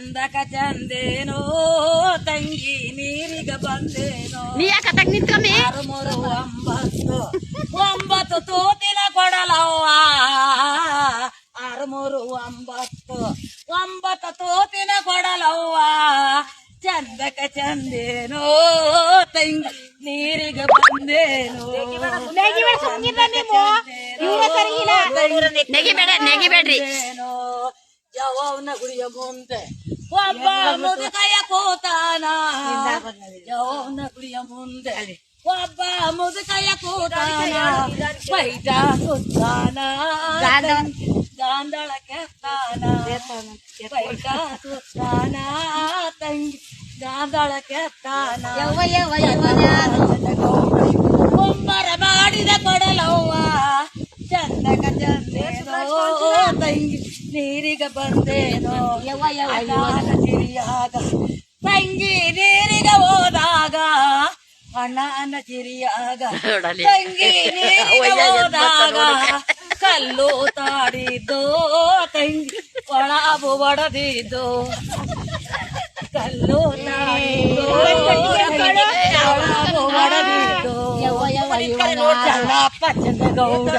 ಚಂದಕ ಚಂದೇನೋ ತಂಗಿ ನೀರಿಗ ಬಂದೇನೋ ನೀ ಯಾಕ ತಗ್ ನಿಂತ್ಕಮ್ಮಿ 639 ತೂತಿನ ಕೊಡಲವ್ವ 639 ತೂತಿನ ಕೊಡಲವ್ವ ಚಂದಕ ಚಂದೇನೋ ತಂಗಿ ನೀರಿಗ ಬಂದೇನೋ ನೆಗಿಬೇಡ್ರಿ ಯಾವನ ಗುಡಿಯ ಮುಂದೆ ಒಬ್ಬ ಮುದುಕಯ್ಯ ಕೂತಾನ ಯಾವನ ಗುಡಿಯ ಮುಂದೆ ಒಬ್ಬ ಮುದುಕಯ್ಯ ಕೂತಾನ ಬೈಟ ಸುತ್ತಾನ ಗಾಂಧಳ ಕೆತ್ತಾನ ಬೈಟ ಸುತ್ತಾನ ತಂಗಿ ಗಾಂಧಳ ಕೆತ್ತಾನ ಒಂಬರ ಮಾಡಿದ ಕೊಡಲವ್ವ ಚಂದಕ ಚಂದೇನೋ ತಂಗಿ ನೀರಿಗ ಬಂದೇನೋ ಚಿರಿಯಾಗ ತಂಗಿ ನೀರಿಗ ಹೋದಾಗ ಅಣ್ಣನ ಚಿರಿಯಾಗ ತಂಗಿ ನೀರಿಗ ಹೋದಾಗ ಕಲ್ಲು ತಾಡಿದ್ದು ತಂಗಿ ಒಳಬು ಒಡದಿದ್ದು ಕಲ್ಲು ತಾಡಿದ್ದು ಒಳಬು ಒಡದಿದ್ದು ಚನ್ನಪ್ಪ ಚಂದಗೌಡ